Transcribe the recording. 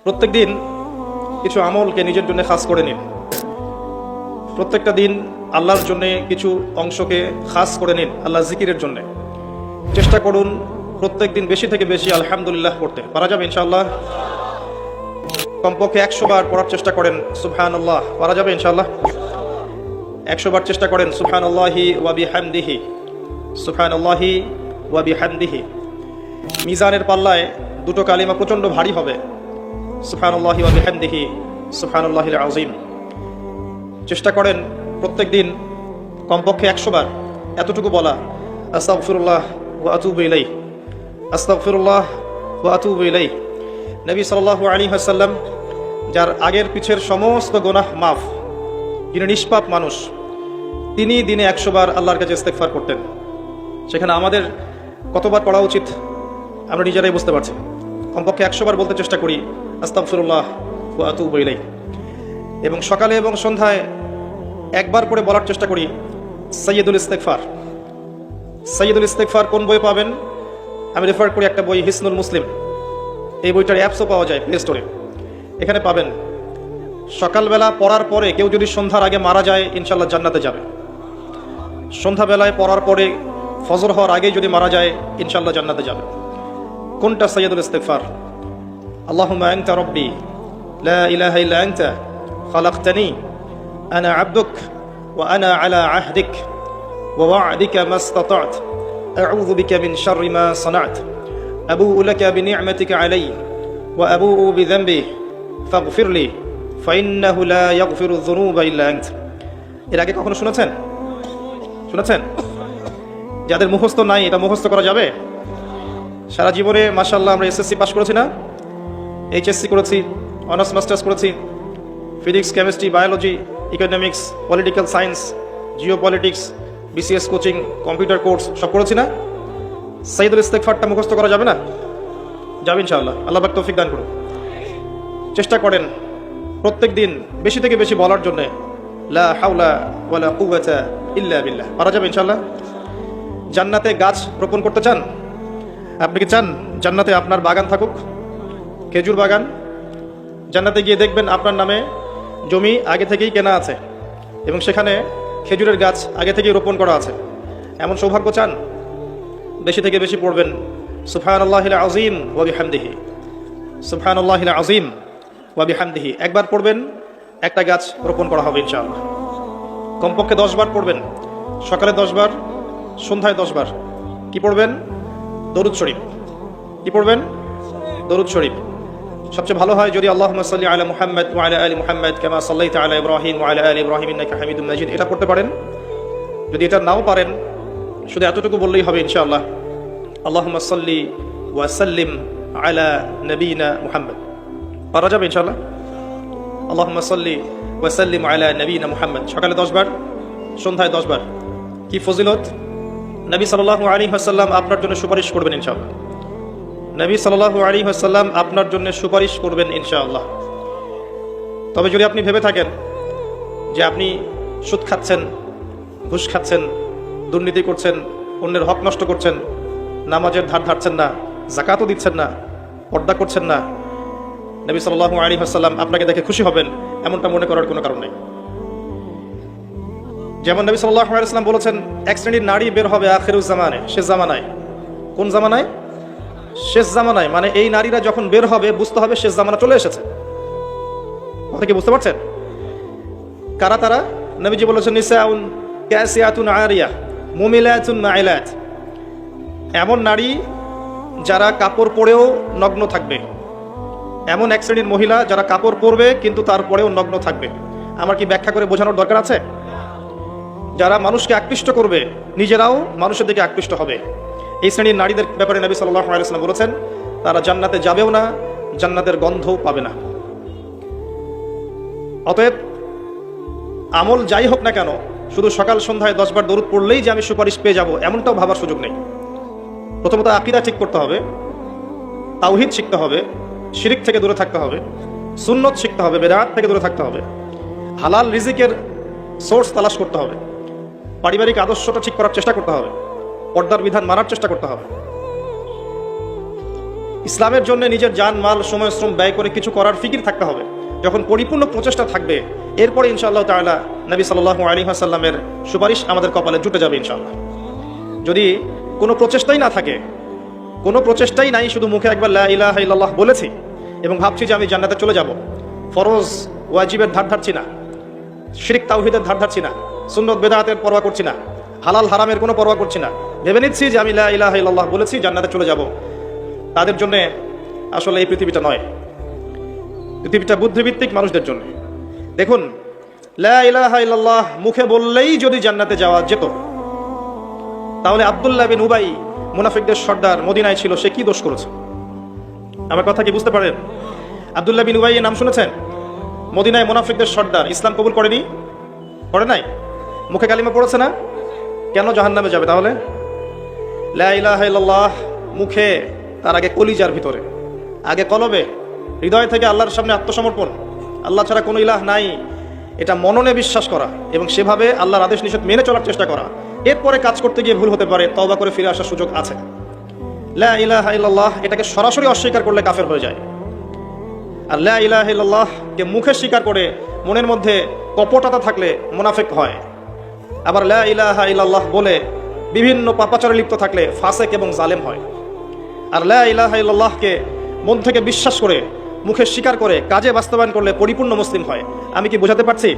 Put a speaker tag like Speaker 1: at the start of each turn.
Speaker 1: প্রত্যেক দিন কিছু আমলকে নিজের জন্য খাস করে নিন। প্রত্যেকটা দিন আল্লাহর জন্য কিছু অংশকে খাস করে নিন, আল্লাহ জিকিরের জন্য। চেষ্টা করুন প্রত্যেক দিন বেশি থেকে বেশি আলহামদুলিল্লাহ পড়তে। পারা যাবে ইনশাআল্লাহ? কমপক্ষে 100 বার পড়ার চেষ্টা করেন সুবহানাল্লাহ। পারা যাবে ইনশাআল্লাহ? 100 বার চেষ্টা করেন সুবহানাল্লাহি ওয়া বিহামদিহি, সুবহানাল্লাহি ওয়া বিহামদিহি। মিজানের পাল্লায় দুটো কালিমা প্রচণ্ড ভারী হবে, সুবহানাল্লাহি ওয়া বিহামদিহি, সুবহানাল্লাহিল আযীম। চেষ্টা করেন প্রত্যেক দিন কমপক্ষে 100 বার এতটুকু বলা, আস্তাগফিরুল্লাহ ওয়া আতুবু ইলাইহি, আস্তাগফিরুল্লাহ ওয়া আতুবু ইলাইহি। নবী সাল্লাল্লাহু আলাইহি ওয়াসাল্লাম, যার আগের পিছের সমস্ত গুনাহ মাফ, যিনি নিষ্পাপ মানুষ, তিনি দিনে 100 বার আল্লাহর কাছে ইস্তেগফার করতেন। সেখানে আমাদের কতবার পড়া উচিত আমরা নিজেরাই বুঝতে পারছি। কমপক্ষে 100 বার বলতে চেষ্টা করি আস্তাগফিরুল্লাহ ওয়া আতুবু ইলাইহি। এবং সকালে এবং সন্ধ্যায় একবার করে বলার চেষ্টা করি সাইয়্যিদুল ইস্তেগফার। সাইয়্যিদুল ইস্তেগফার কোন বই পাবেন? আমি রেফার করি একটা বই, হিসনুল মুসলিম। এই বইটার অ্যাপসও পাওয়া যায় প্লে স্টোরে, এখানে পাবেন। সকালবেলা পড়ার পরে কেউ যদি সন্ধ্যার আগে মারা যায় ইনশাআল্লাহ জান্নাতে যাবে। সন্ধ্যাবেলায় পড়ার পরে ফজর হওয়ার আগে যদি মারা যায় ইনশাআল্লাহ জান্নাতে যাবে। কোনটা সাইয়্যিদুল ইস্তেগফার? আল্লাহুম্মা আনতা রাব্বি লা ইলাহা ইল্লা আনতা খালাকতানি আনা আবদুক ওয়া আনা আলা আহদিক ওয়া ওয়া'দিকা মাস্তাতা'ত আউযু বিকা মিন শাররি মা সানা'ত আবু'ু লাকা বিনি'মাতিকা আলাইয়া ওয়া আবু'ু বিযানবি ফাগফিরলি ফাইন্নাহু লা ইয়াগফিরুয যুনুবা ইল্লা আনতা। এর আগে কখনো শুনেছেন? যাদের মুখস্থ নাই, এটা মুখস্থ করা যাবে? সারা জীবনে মাশাআল্লাহ আমরা এসএসসি পাস করেছি না, এইচএসসি করেছি, অনার্স মাস্টার্স করেছি, physics, chemistry, biology, economics, political science, geopolitics, BCS coaching, computer course সব করেছি না? সাইয়্যিদুল ইস্তেগফারটা মুখস্থ করা যাবে না? যাবে ইনশাআল্লাহ। আল্লাহ পাক তৌফিক দান করুন। চেষ্টা করেন প্রত্যেক দিন বেশি থেকে বেশি বলার জন্য লা হাওলা ওয়ালা কুওয়াতা ইল্লা বিল্লাহ। পারা যাবে ইনশাআল্লাহ? জান্নাতে গাছ রোপণ করতে চান? আপনি কি চান জান্নাতে আপনার বাগান থাকুক, খেজুর বাগান? জান্নাতে গিয়ে দেখবেন আপনার নামে জমি আগে থেকেই কেনা আছে এবং সেখানে খেজুরের গাছ আগে থেকেই রোপণ করা আছে। এমন সৌভাগ্য চান? বেশি থেকে বেশি পড়বেন সুবহানাল্লাহিল আযীম ওয়া বিহামদিহি, সুবহানাল্লাহিল আযীম ওয়া বিহামদিহি। একবার পড়বেন, একটা গাছ রোপণ করা হবে ইনশাআল্লাহ। কমপক্ষে 10 বার পড়বেন, সকালে 10 বার, সন্ধ্যায় 10 বার। কি পড়বেন? দরুদ শরীফ। কি পড়বেন? দরুদ শরীফ। সবচেয়ে ভালো হয় যদি আল্লাহুম্মা সাল্লি আলা মুহাম্মাদ ওয়া আলা আলি মুহাম্মাদ কামা সাল্লাইতা আলা ইব্রাহিম ওয়া আলা আলি ইব্রাহিম ইন্নাকা হামিদুম মাজিদ, এটা পড়তে পারেন। যদি এটা নাও পারেন, শুধু এতটুকু বললেই হবে ইনশাআল্লাহ, আল্লাহুম্মা সাল্লি ওয়া সাল্লিম আলা নবিয়িনা মুহাম্মদ। পারা যাবে ইনশাআল্লাহ? আল্লাহুম্মা সাল্লি ওয়া সাল্লিম আলা নবিয়িনা মুহাম্মদ। সকালে 10 বার, সন্ধ্যায় 10 বার। কি ফজিলত! নবী সাল্লাল্লাহু আলাইহি ওয়াসাল্লাম আপনার জন্য সুপারিশ করবেন ইনশাআল্লাহ। নবী সাল্লাল্লাহু আলাইহি ওয়াসাল্লাম আপনার জন্য সুপারিশ করবেন ইনশাআল্লাহ। তবে যদি আপনি ভেবে থাকেন যে আপনি সুদ খাচ্ছেন, ঘুষ খাচ্ছেন, দুর্নীতি করছেন, অন্যের হক নষ্ট করছেন, নামাজের ধার ধারছেন না, যাকাতও দিচ্ছেন না, পর্দা করছেন না, নবী সাল্লাল্লাহু আলাইহি ওয়াসাল্লাম আপনাকে দেখে খুশি হবেন এমনটা মনে করার কোনো কারণ নেই। যেমন নবী সাল্লাল্লাহু আলাইহি ওয়াসাল্লাম বলেছেন, এক শ্রেণীর নারী বের হবে আখিরুজ জামানে, শেষ জামানায়। কোন জামানায়? শেষ জামানায়। মানে এই নারীরা যখন বের হবে বুঝতে হবে শেষ জামানা চলে এসেছে। কথা কি বুঝতে পারছেন? কারা তারা? নবীজি বলেছেন নিসাউন কাসিয়াতুন আরিয়া মুমিলাতুন মাইলাত। এমন নারী যারা কাপড় পরেও নগ্ন থাকবে। এমন এক শ্রেণীর মহিলা যারা কাপড় পরবে কিন্তু তারপরেও নগ্ন থাকবে। আমার কি ব্যাখ্যা করে বোঝানোর দরকার আছে? যারা মানুষকে আকৃষ্ট করবে, নিজেরাও মানুষের দিকে আকৃষ্ট হবে, এই শ্রেণীর নারীদের ব্যাপারে নবী সাল্লাল্লাহু আলাইহি ওয়াসাল্লাম বলেছেন তারা জান্নাতে যাবেও না, জান্নাতের গন্ধও পাবে না। অতএব আমল যাই হোক না কেন, শুধু সকাল সন্ধ্যায় 10 বার দরুদ পড়লেই যে আমি সুপারিশ পেয়ে যাব এমনটাও ভাবার সুযোগ নেই। প্রথমত আকীদা ঠিক করতে হবে, তাওহীদ শিখতে হবে, শিরক থেকে দূরে থাকতে হবে, সুন্নত শিখতে হবে, বিদআত থেকে দূরে থাকতে হবে, হালাল রিজিকের সোর্স তালাশ করতে হবে, পারিবারিক আদর্শটা ঠিক করার চেষ্টা করতে হবে, পর্দার বিধান মানার চেষ্টা করতে হবে। ইসলামের জন্য নিজের জান মাল সময় শ্রম ব্যয় করে কিছু করার ফিকির থাকতে হবে। যখন পরিপূর্ণ প্রচেষ্টা থাকবে, এরপরে ইনশাআল্লাহ তাআলা নবী সাল্লাল্লাহু আলাইহি ওয়াসাল্লামের সুপারিশ আমাদের কপালে জুটে যাবে ইনশাআল্লাহ। যদি কোনো প্রচেষ্টাই না থাকে, কোনো প্রচেষ্টাই নাই, শুধু মুখে একবার লা ইলাহা ইল্লাল্লাহ বলেছি এবং ভাবছি যে আমি জান্নাতে চলে যাব, ফরজ ওয়াজিবের ধার ধারছি না, শিরক তাওহীদের ধার ধারছি না, সুন্নত বেদাতের পরোয়া করছি না, হালাল হারামের কোনো পরোয়া করছি না, ভেবে নিচ্ছি যে আমি লা ইলাহা ইল্লাল্লাহ বলেছি, জান্নাতে চলে যাব, তাদের জন্য আসলে এই পৃথিবীটা নয়। পৃথিবীটা বুদ্ধিভিত্তিক মানুষদের জন্য। দেখুন, লা ইলাহা ইল্লাল্লাহ মুখে বললেই যদি জান্নাতে যাওয়া যেত, তাহলে আব্দুল্লাহ বিন উবাই, মুনাফিকদের সর্দার, মদিনায় ছিল, সে কি দোষ করেছে? আমার কথা কি বুঝতে পারেন? আব্দুল্লাহ বিন উবাই এর নাম শুনেছেন? মদিনায় মুনাফিকদের সর্দার, ইসলাম কবুল করেনি, করে নাই, মুখে কালিমা পড়েছে না, কেন জাহান্নামে যাবে তাহলে? লা ইলাহা ইল্লাল্লাহ মুখে, তার আগে কলিজার ভিতরে, আগে কলবে, হৃদয় থেকে আল্লাহর সামনে আত্মসমর্পণ, আল্লাহ ছাড়া কোনো ইলাহ নাই, এটা মননে বিশ্বাস করা এবং সেভাবে আল্লাহর আদেশ নিষেধ মেনে চলার চেষ্টা করা। এরপরে কাজ করতে গিয়ে ভুল হতে পারে, তওবা করে ফিরে আসার সুযোগ আছে। লা ইলাহা ইল্লাল্লাহ এটাকে সরাসরি অস্বীকার করলে কাফের হয়ে যায়। আর লা ইলাহা ইল্লাল্লাহকে মুখে স্বীকার করে মনের মধ্যে কপটতা থাকলে মুনাফিক হয়। আবার লা ইলাহা ইল্লাল্লাহ বলে বিভিন্ন পাপাচারে লিপ্ত থাকলে ফাসেক এবং জালেম হয়। আর লা ইলাহা ইল্লাল্লাহকে মন থেকে বিশ্বাস করে মুখে স্বীকার করে কাজে বাস্তবায়ন করলে পরিপূর্ণ মুসলিম হয়। আমি কি বোঝাতে পারছি?